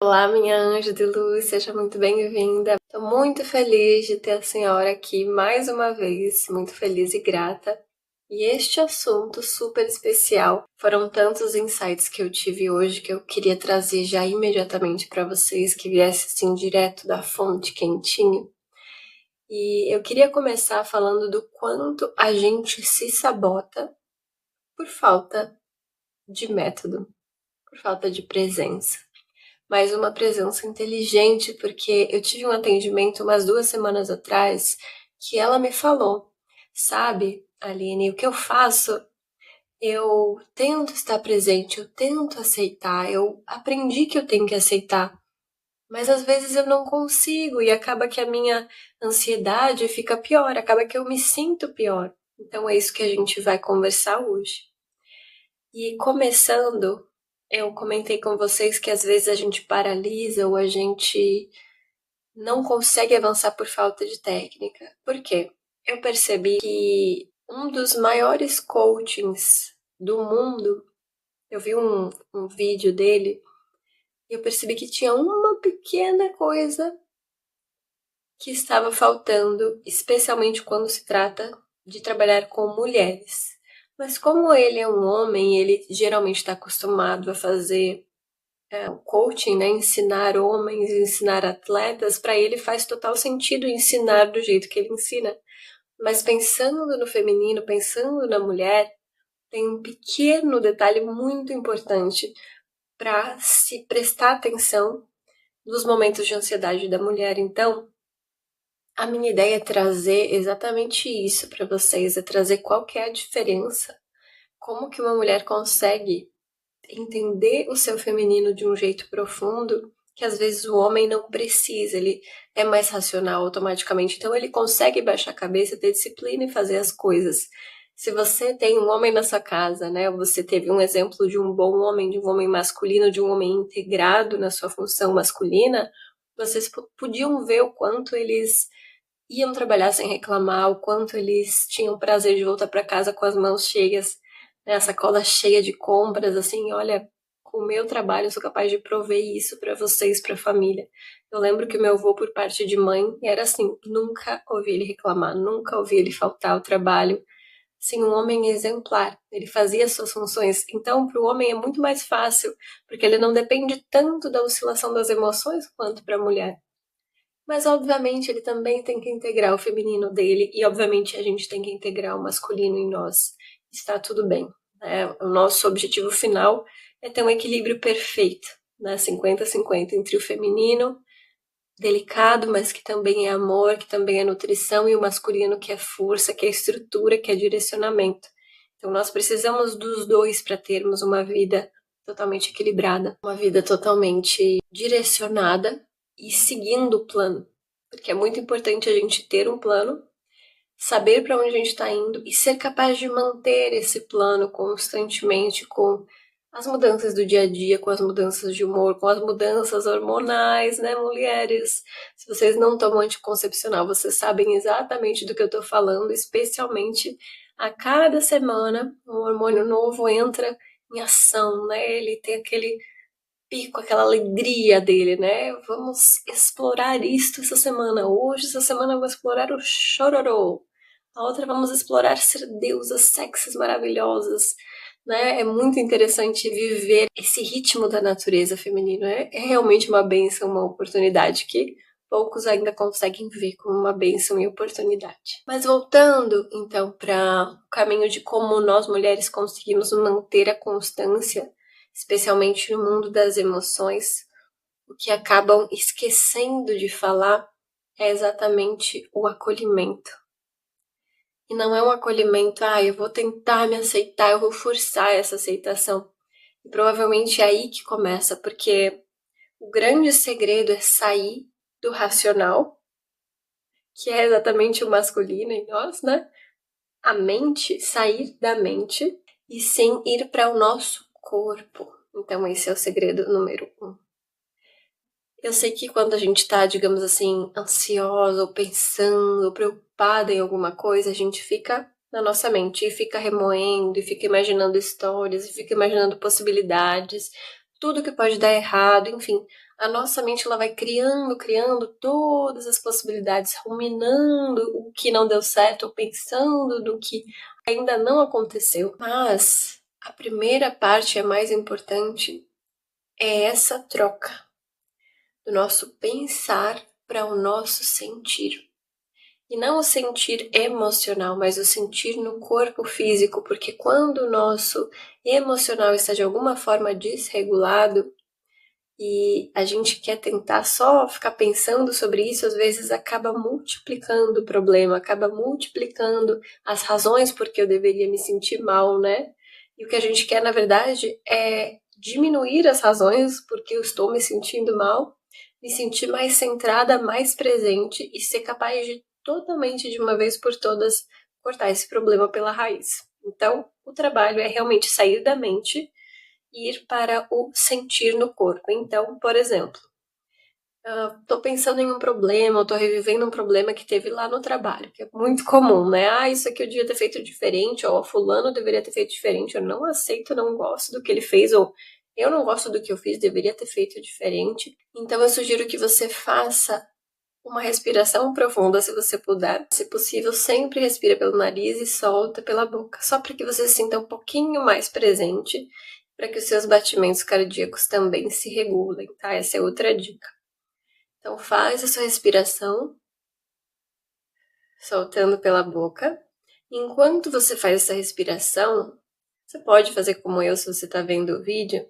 Olá, minha anjo de luz, seja muito bem-vinda. Estou muito feliz de ter a senhora aqui mais uma vez, muito feliz e grata. E este assunto super especial, foram tantos insights que eu tive hoje que eu queria trazer já imediatamente para vocês, que viesse assim direto da fonte, quentinho. E eu queria começar falando do quanto a gente se sabota por falta de método, por falta de presença. Mas uma presença inteligente, porque eu tive um atendimento umas 2 semanas atrás que ela me falou: "Sabe, Aline, o que eu faço, eu tento estar presente, eu tento aceitar, eu aprendi que eu tenho que aceitar, mas às vezes eu não consigo e acaba que a minha ansiedade fica pior, acaba que eu me sinto pior". Então é isso que a gente vai conversar hoje. E começando, eu comentei com vocês que às vezes a gente paralisa ou a gente não consegue avançar por falta de técnica. Por quê? Eu percebi que um dos maiores coachings do mundo, eu vi um vídeo dele e eu percebi que tinha uma pequena coisa que estava faltando, especialmente quando se trata de trabalhar com mulheres. Mas como ele é um homem, ele geralmente está acostumado a fazer o coaching, né, ensinar homens, ensinar atletas, para ele faz total sentido ensinar do jeito que ele ensina. Mas pensando no feminino, pensando na mulher, tem um pequeno detalhe muito importante para se prestar atenção nos momentos de ansiedade da mulher. Então, a minha ideia é trazer exatamente isso para vocês, é trazer qual que é a diferença, como que uma mulher consegue entender o seu feminino de um jeito profundo, que às vezes o homem não precisa, ele é mais racional automaticamente, então ele consegue baixar a cabeça, ter disciplina e fazer as coisas. Se você tem um homem na sua casa, né, você teve um exemplo de um bom homem, de um homem masculino, de um homem integrado na sua função masculina, vocês podiam ver o quanto eles iam trabalhar sem reclamar, o quanto eles tinham prazer de voltar para casa com as mãos cheias, né, a sacola cheia de compras, assim, olha, com o meu trabalho eu sou capaz de prover isso para vocês, para a família. Eu lembro que o meu avô, por parte de mãe, era assim, nunca ouvi ele reclamar, nunca ouvi ele faltar ao trabalho. Sim, um homem exemplar, ele fazia as suas funções. Então, para o homem é muito mais fácil, porque ele não depende tanto da oscilação das emoções quanto para a mulher. Mas, obviamente, ele também tem que integrar o feminino dele e, obviamente, a gente tem que integrar o masculino em nós. Está tudo bem, né? O nosso objetivo final é ter um equilíbrio perfeito, né? 50-50 entre o feminino, delicado, mas que também é amor, que também é nutrição, e o masculino, que é força, que é estrutura, que é direcionamento. Então, nós precisamos dos dois para termos uma vida totalmente equilibrada, uma vida totalmente direcionada e seguindo o plano. Porque é muito importante a gente ter um plano, saber para onde a gente está indo e ser capaz de manter esse plano constantemente com as mudanças do dia a dia, com as mudanças de humor, com as mudanças hormonais, né, mulheres? Se vocês não tomam anticoncepcional, vocês sabem exatamente do que eu estou falando, especialmente a cada semana um hormônio novo entra em ação, né? Ele tem aquele pico, aquela alegria dele, né? Vamos explorar isto essa semana. Hoje, essa semana, eu vou explorar o chororô. A outra, vamos explorar ser deusas sexys maravilhosas, né? É muito interessante viver esse ritmo da natureza feminina. É realmente uma bênção, uma oportunidade que poucos ainda conseguem ver como uma bênção e oportunidade. Mas voltando, então, para o caminho de como nós mulheres conseguimos manter a constância, especialmente no mundo das emoções, o que acabam esquecendo de falar é exatamente o acolhimento. E não é um acolhimento, eu vou tentar me aceitar, eu vou forçar essa aceitação. E provavelmente é aí que começa, porque o grande segredo é sair do racional, que é exatamente o masculino em nós, né? A mente, sair da mente e sim ir para o nosso corpo. Então esse é o segredo número 1. Eu sei que quando a gente tá, digamos assim, ansiosa ou pensando, ou preocupada em alguma coisa, a gente fica na nossa mente e fica remoendo, e fica imaginando histórias, e fica imaginando possibilidades, tudo que pode dar errado, enfim. a nossa mente ela vai criando todas as possibilidades, ruminando o que não deu certo, ou pensando no que ainda não aconteceu. Mas a primeira parte, a mais importante, é essa troca do nosso pensar para o nosso sentir. E não o sentir emocional, mas o sentir no corpo físico, porque quando o nosso emocional está de alguma forma desregulado e a gente quer tentar só ficar pensando sobre isso, às vezes acaba multiplicando o problema, acaba multiplicando as razões por que eu deveria me sentir mal, né? E o que a gente quer, na verdade, é diminuir as razões porque eu estou me sentindo mal, me sentir mais centrada, mais presente e ser capaz de totalmente, de uma vez por todas, cortar esse problema pela raiz. Então, o trabalho é realmente sair da mente e ir para o sentir no corpo. Então, por exemplo, tô pensando em um problema, eu tô revivendo um problema que teve lá no trabalho, que é muito comum, né? Ah, isso aqui eu devia ter feito diferente, ou fulano deveria ter feito diferente, eu não aceito, não gosto do que ele fez, ou eu não gosto do que eu fiz, deveria ter feito diferente. Então eu sugiro que você faça uma respiração profunda, se você puder. Se possível, sempre respira pelo nariz e solta pela boca, só para que você se sinta um pouquinho mais presente, para que os seus batimentos cardíacos também se regulem, tá? Essa é outra dica. Então faz a sua respiração, soltando pela boca. Enquanto você faz essa respiração, você pode fazer como eu, se você está vendo o vídeo,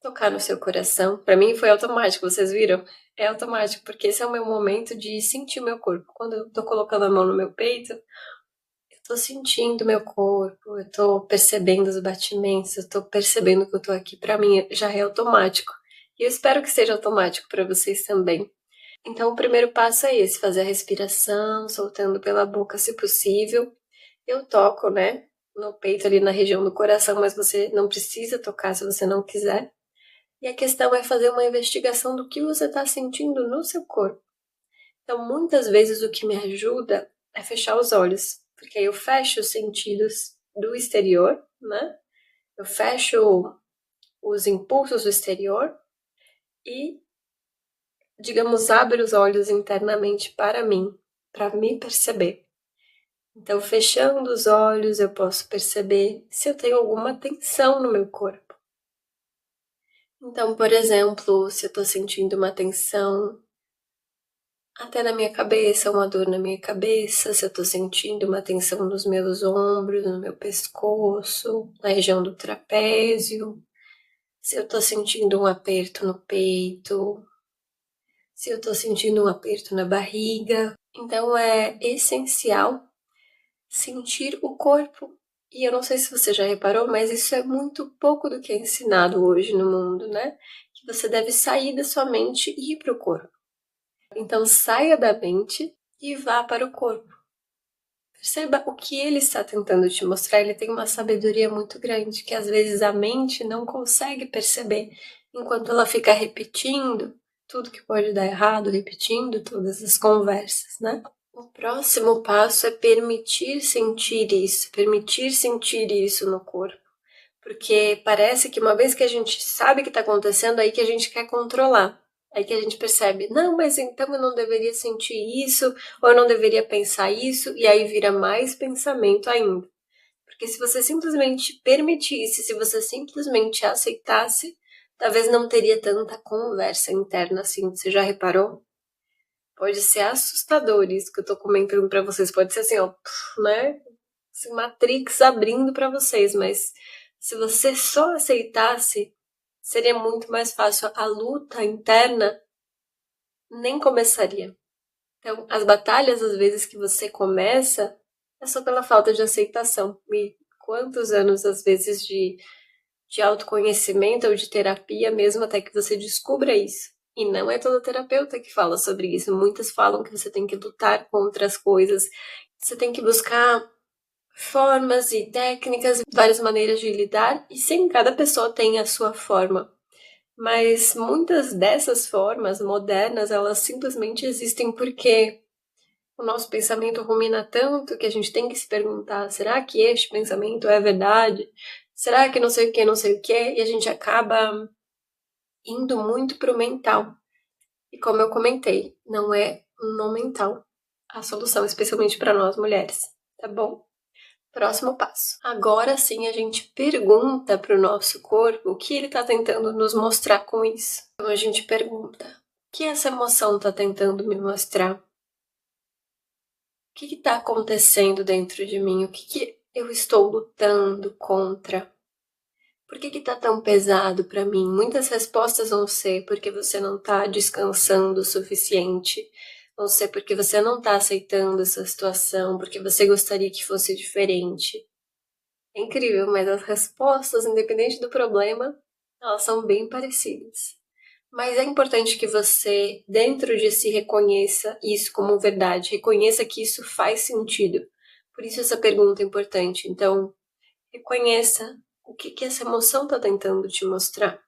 tocar no seu coração. Para mim foi automático, vocês viram? É automático, porque esse é o meu momento de sentir o meu corpo. Quando eu tô colocando a mão no meu peito, eu tô sentindo o meu corpo, eu tô percebendo os batimentos, eu tô percebendo que eu tô aqui. Para mim já é automático. E eu espero que seja automático para vocês também. Então o primeiro passo é esse, fazer a respiração, soltando pela boca se possível. Eu toco, né, no peito ali na região do coração, mas você não precisa tocar se você não quiser. E a questão é fazer uma investigação do que você está sentindo no seu corpo. Então, muitas vezes o que me ajuda é fechar os olhos, porque aí eu fecho os sentidos do exterior, né? Eu fecho os impulsos do exterior e, digamos, abro os olhos internamente para mim, para me perceber. Então, fechando os olhos, eu posso perceber se eu tenho alguma tensão no meu corpo. Então, por exemplo, se eu estou sentindo uma tensão até na minha cabeça, uma dor na minha cabeça, se eu tô sentindo uma tensão nos meus ombros, no meu pescoço, na região do trapézio, se eu tô sentindo um aperto no peito, se eu tô sentindo um aperto na barriga. Então é essencial sentir o corpo. E eu não sei se você já reparou, mas isso é muito pouco do que é ensinado hoje no mundo, né? Que você deve sair da sua mente e ir para o corpo. Então saia da mente e vá para o corpo. Perceba o que ele está tentando te mostrar. Ele tem uma sabedoria muito grande que às vezes a mente não consegue perceber, enquanto ela fica repetindo tudo que pode dar errado, repetindo todas as conversas, né? O próximo passo é permitir sentir isso no corpo. Porque parece que uma vez que a gente sabe o que está acontecendo, aí que a gente quer controlar. Aí que a gente percebe, não, mas então eu não deveria sentir isso, ou eu não deveria pensar isso, e aí vira mais pensamento ainda. Porque se você simplesmente permitisse, se você simplesmente aceitasse, talvez não teria tanta conversa interna assim. Você já reparou? Pode ser assustador isso que eu tô comentando pra vocês. Pode ser assim, ó, né? Assim, Matrix abrindo pra vocês, mas se você só aceitasse, seria muito mais fácil. A luta interna nem começaria. Então, as batalhas, às vezes, que você começa, é só pela falta de aceitação. E quantos anos, às vezes, de autoconhecimento ou de terapia mesmo, até que você descubra isso. E não é todo terapeuta que fala sobre isso. Muitas falam que você tem que lutar contra as coisas. Você tem que buscar formas e técnicas, várias maneiras de lidar, e sim, cada pessoa tem a sua forma. Mas muitas dessas formas modernas, elas simplesmente existem porque o nosso pensamento rumina tanto que a gente tem que se perguntar, será que este pensamento é verdade? Será que não sei o que, não sei o que? E a gente acaba indo muito pro mental. E como eu comentei, não é no mental a solução, especialmente para nós mulheres, tá bom? Próximo passo. Agora sim a gente pergunta para o nosso corpo o que ele está tentando nos mostrar com isso. Então a gente pergunta: o que essa emoção está tentando me mostrar? O que está acontecendo dentro de mim? O que eu estou lutando contra? Por que tá tão pesado para mim? Muitas respostas vão ser porque você não tá descansando o suficiente, vão ser porque você não tá aceitando essa situação, porque você gostaria que fosse diferente. É incrível, mas as respostas, independente do problema, elas são bem parecidas. Mas é importante que você, dentro de si, reconheça isso como verdade, reconheça que isso faz sentido. Por isso essa pergunta é importante. Então, reconheça o que essa emoção está tentando te mostrar.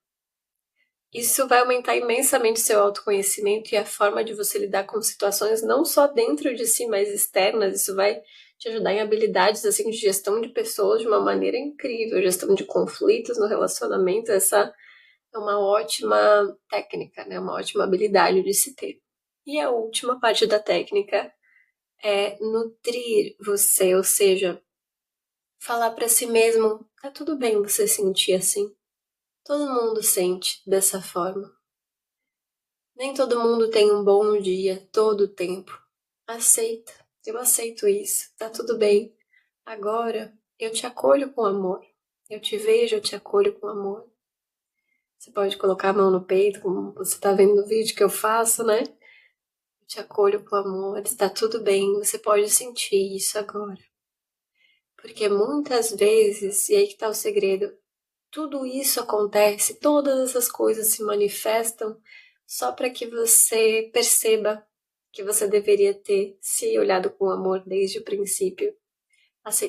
Isso vai aumentar imensamente seu autoconhecimento e a forma de você lidar com situações não só dentro de si, mas externas. Isso vai te ajudar em habilidades assim de gestão de pessoas de uma maneira incrível, gestão de conflitos no relacionamento. Essa é uma ótima técnica, né? Uma ótima habilidade de se ter. E a última parte da técnica é nutrir você, ou seja, falar para si mesmo: tá tudo bem você sentir assim. Todo mundo sente dessa forma. Nem todo mundo tem um bom dia todo o tempo. Aceita. Eu aceito isso. Tá tudo bem. Agora eu te acolho com amor. Eu te vejo, eu te acolho com amor. Você pode colocar a mão no peito, como você tá vendo no vídeo que eu faço, né? Eu te acolho com amor. Está tudo bem. Você pode sentir isso agora. Porque muitas vezes, e aí que tá o segredo, tudo isso acontece, todas essas coisas se manifestam só para que você perceba que você deveria ter se olhado com amor desde o princípio,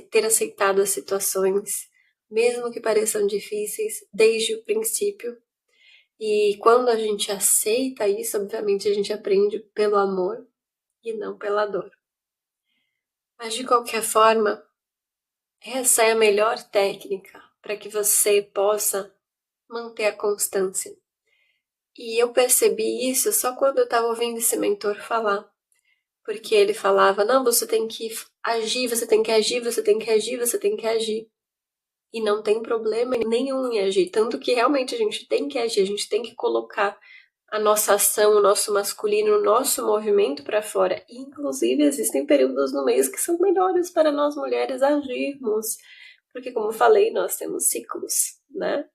ter aceitado as situações, mesmo que pareçam difíceis, desde o princípio. E quando a gente aceita isso, obviamente a gente aprende pelo amor e não pela dor. Mas de qualquer forma, essa é a melhor técnica para que você possa manter a constância. E eu percebi isso só quando eu estava ouvindo esse mentor falar. Porque ele falava: não, você tem que agir, você tem que agir, você tem que agir, você tem que agir. E não tem problema nenhum em agir. Tanto que realmente a gente tem que agir, a gente tem que colocar a nossa ação, o nosso masculino, o nosso movimento para fora. E, inclusive, existem períodos no mês que são melhores para nós mulheres agirmos. Porque, como eu falei, nós temos ciclos, né?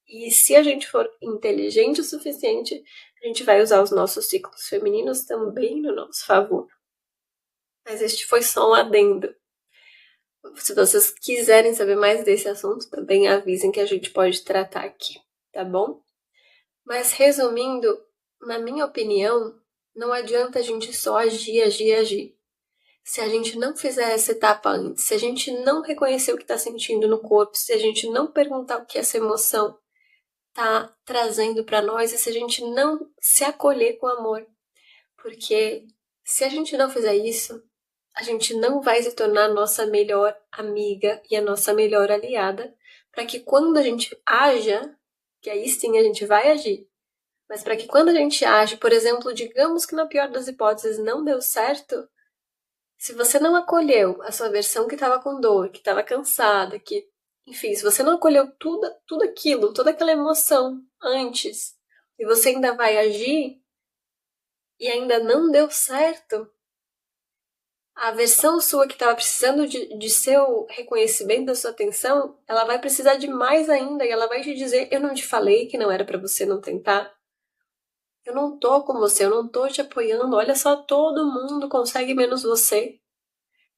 E se a gente for inteligente o suficiente, a gente vai usar os nossos ciclos femininos também no nosso favor. Mas este foi só um adendo. Se vocês quiserem saber mais desse assunto, também avisem que a gente pode tratar aqui, tá bom? Mas resumindo, na minha opinião, não adianta a gente só agir, agir, agir. Se a gente não fizer essa etapa antes, se a gente não reconhecer o que está sentindo no corpo, se a gente não perguntar o que essa emoção tá trazendo para nós, e se a gente não se acolher com amor. Porque se a gente não fizer isso, a gente não vai se tornar a nossa melhor amiga e a nossa melhor aliada, para que quando a gente haja, que aí sim a gente vai agir, mas para que quando a gente age, por exemplo, digamos que na pior das hipóteses não deu certo, se você não acolheu a sua versão que estava com dor, que estava cansada, que, enfim, se você não acolheu tudo aquilo, toda aquela emoção antes, e você ainda vai agir e ainda não deu certo, a versão sua que estava precisando de seu reconhecimento, da sua atenção, ela vai precisar de mais ainda e ela vai te dizer: eu não te falei que não era para você não tentar? Eu não tô com você, eu não tô te apoiando, olha só, todo mundo consegue menos você.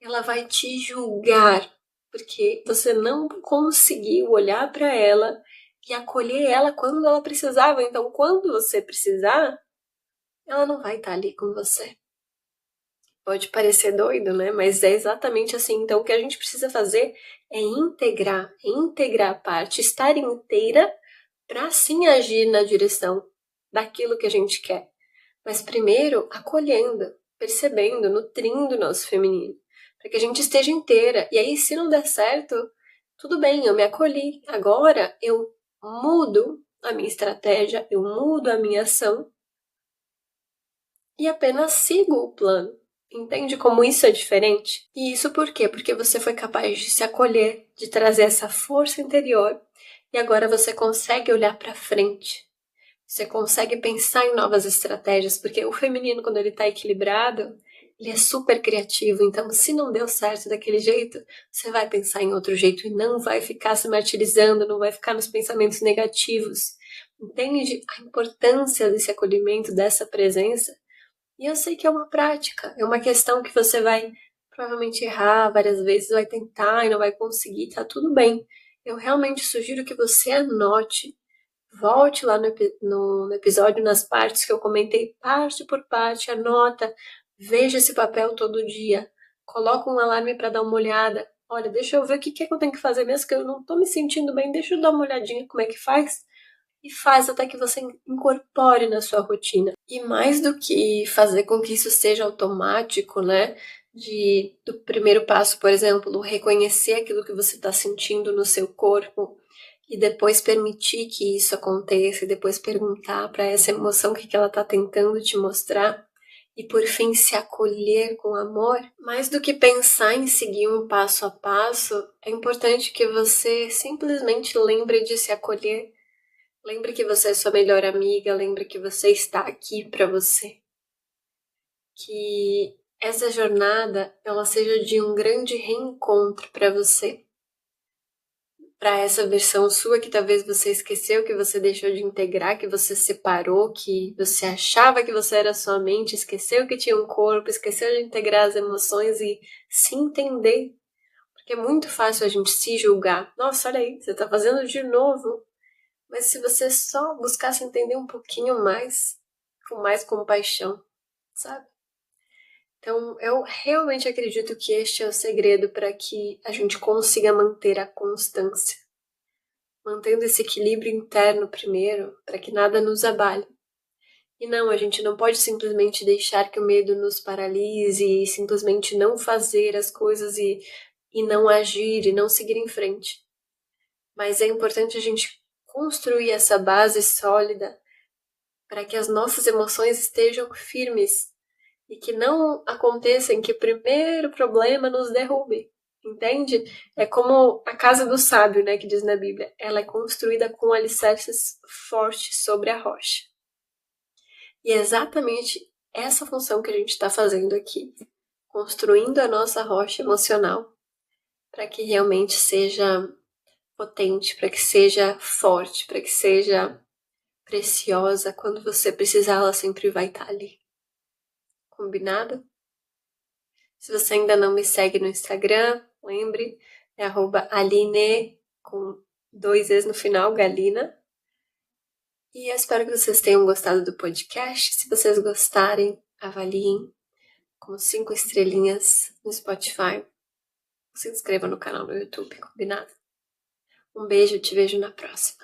Ela vai te julgar, porque você não conseguiu olhar para ela e acolher ela quando ela precisava. Então, quando você precisar, ela não vai estar ali com você. Pode parecer doido, né? Mas é exatamente assim. Então, o que a gente precisa fazer é integrar a parte, estar inteira para sim agir na direção daquilo que a gente quer. Mas primeiro, acolhendo, percebendo, nutrindo o nosso feminino, para que a gente esteja inteira. E aí, se não der certo, tudo bem, eu me acolhi. Agora eu mudo a minha estratégia, eu mudo a minha ação e apenas siga o plano. Entende como isso é diferente? E isso por quê? Porque você foi capaz de se acolher, de trazer essa força interior e agora você consegue olhar para frente. Você consegue pensar em novas estratégias, porque o feminino, quando ele está equilibrado, ele é super criativo. Então, se não deu certo daquele jeito, você vai pensar em outro jeito e não vai ficar se martirizando, não vai ficar nos pensamentos negativos. Entende a importância desse acolhimento, dessa presença? E eu sei que é uma prática, é uma questão que você vai provavelmente errar várias vezes, vai tentar e não vai conseguir, tá tudo bem. Eu realmente sugiro que você anote, volte lá no episódio, nas partes que eu comentei, parte por parte, anota, veja esse papel todo dia, coloca um alarme para dar uma olhada. Olha, deixa eu ver o que é que eu tenho que fazer mesmo, que eu não tô me sentindo bem, deixa eu dar uma olhadinha como é que faz. E faz até que você incorpore na sua rotina. E mais do que fazer com que isso seja automático, né? Do primeiro passo, por exemplo, reconhecer aquilo que você está sentindo no seu corpo e depois permitir que isso aconteça, e depois perguntar para essa emoção o que ela está tentando te mostrar, e por fim se acolher com amor. Mais do que pensar em seguir um passo a passo, é importante que você simplesmente lembre de se acolher. Lembre que você é sua melhor amiga, lembre que você está aqui para você. Que essa jornada ela seja de um grande reencontro para você. Para essa versão sua que talvez você esqueceu, que você deixou de integrar, que você separou, que você achava que você era sua mente, esqueceu que tinha um corpo, esqueceu de integrar as emoções e se entender. Porque é muito fácil a gente se julgar. Nossa, olha aí, você está fazendo de novo. Mas se você só buscasse entender um pouquinho mais, com mais compaixão, sabe? Então, eu realmente acredito que este é o segredo para que a gente consiga manter a constância. Mantendo esse equilíbrio interno primeiro, para que nada nos abale. E não, a gente não pode simplesmente deixar que o medo nos paralise e simplesmente não fazer as coisas e não agir e não seguir em frente. Mas é importante a gente construir essa base sólida para que as nossas emoções estejam firmes e que não aconteça em que o primeiro problema nos derrube, entende? É como a casa do sábio, né, que diz na Bíblia, ela é construída com alicerces fortes sobre a rocha. E é exatamente essa função que a gente está fazendo aqui, construindo a nossa rocha emocional para que realmente seja potente, para que seja forte, para que seja preciosa. Quando você precisar, ela sempre vai estar ali. Combinado? Se você ainda não me segue no Instagram, lembre, é @Aline, com 2 Es no final, Galina. E eu espero que vocês tenham gostado do podcast. Se vocês gostarem, avaliem com 5 estrelinhas no Spotify. Se inscreva no canal no YouTube, combinado? Um beijo, te vejo na próxima.